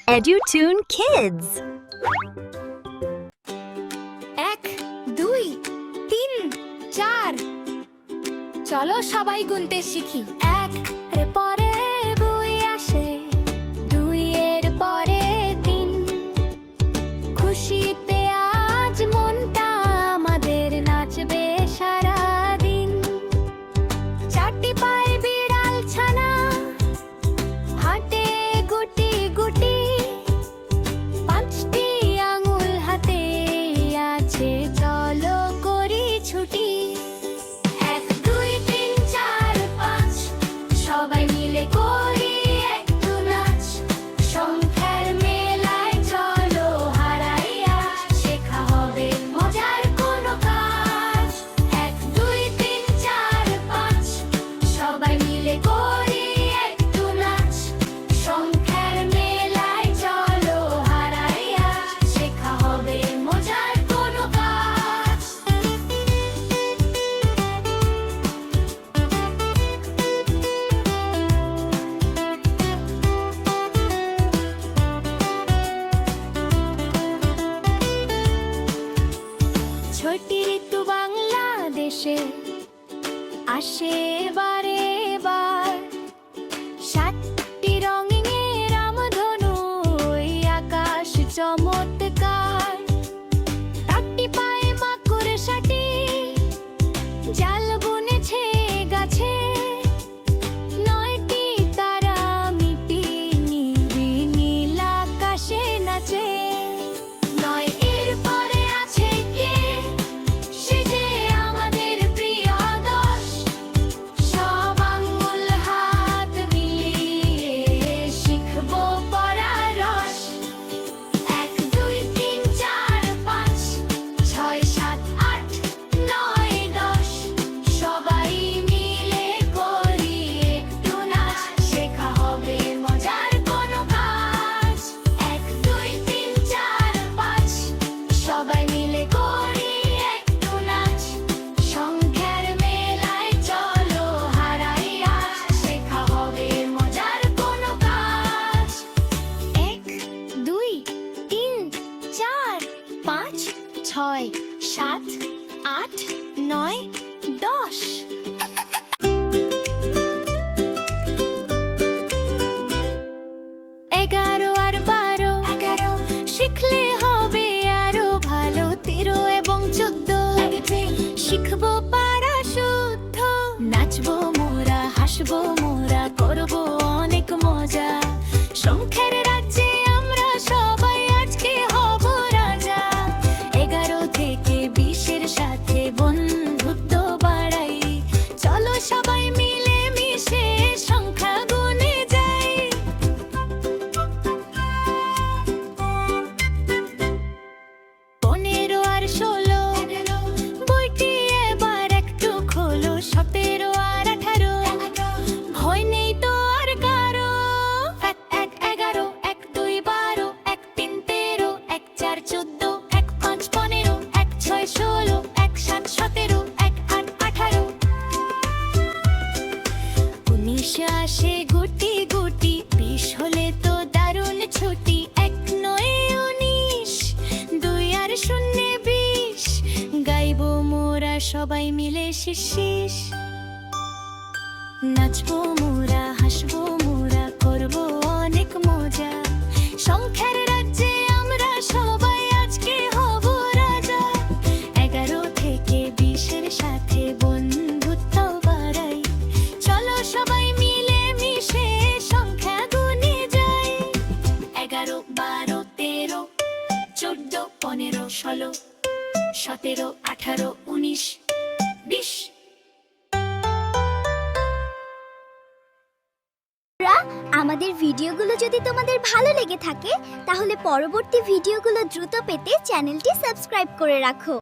EduTune Kids. 1 2 3 4 চলো সবাই গুনতে শিখি। 1 এর পরে 2 আসে, 2 এর পরে 3। খুশিতে আজ মনটা আমাদের নাচবে সারাদিন। 4টি পায়ে বিড়াল ছানা হাঁটে গুটি গুটি। 5টি আঙুল হাতে আছে, চলো করি ছুটি। 1 2 3 4 5 সবাই মিলে করি একটু নাচ। সংখ্যার মেলায় চলো হারাই আজ, শেখা হবে মজার কোনো কাজ। 1 2 3 4 5 সবাই মিলে করি একটু নাচ। সংখ্যার মেলায় চলো হারাই আজ, শেখা হবে মজার কোনো কাজ। ছোটি ঋতু বাংলাদেশে আসে বারে বার। 7টি রঙিনে রামধনু, ওই আকাশ চমৎকার। 8টি পায়ে মাকড়সাটি জাল বুনেছে গাছে। 9টি তারা মিটি নিবি নীল আকাশে নাচে। 9 এর পরে আছে কে, সে যে আমাদের প্রিয় 10। সব আঙ্গুল হাত মিলিয়ে শিখবো পড়ার রস। 1 2 3 4 5 6 7 8 9 10 সবাই মিলে করি একটু নাচ, শেখা হবে মজার কোনো কাজ। 1 2 3 4 5 সবাই মিলে করি একটু নাচ। সংখ্যার মেলায় চলো হারাই আজ, শেখা হবে মজার কোনো কাজ। 1 2 3 4 5 6 7 8 9 10 11 আর 12 শিখলে হবে আরো ভালো। 13 এবং 14 শিখবো পারা শুদ্ধ। নাচবো মোরা, হাসবো মোরা, করবো অনেক মজা। সংখ্যার রাজ্যে আমরা সবাই আজকে হব রাজা। 11 থেকে 20-এর সাথে বন্ধুত্ব বাড়াই। চলো সবাই মিলে মিশে সংখ্যা গুনে যাই। 15 আর 16 বইটি এবার একটু খোলো। 17 আর 18 ভয় নেই তো আর কারো। 1 1 11 1 2 12 1 3 13 1 4 14 1 5 15 1 6 16 1 7 17 1 8 18 19 আসে গুটি গুটি। 20 হলে তো দারুণ ছুটি। 1 9 19 2 আর 0 20 গাইবো মোরা সবাই মিলে শিশিস। নাচবো মোরা, হাসবো মোরা, করবো অনেক মজা। সংখ্যার রাজ্যে আমরা সবাই আজকে হব রাজা। 11 থেকে 20-এর সাথে বন্ধুত্ব বাড়াই। চলো সবাই মিলে মিশে সংখ্যা গুনে যাই। 11 12 13 14 15 16 17 18 19 20 আমাদের ভিডিওগুলো যদি তোমাদের ভালো লেগে থাকে তাহলে পরবর্তী ভিডিওগুলো দ্রুত পেতে চ্যানেলটি সাবস্ক্রাইব করে রাখো।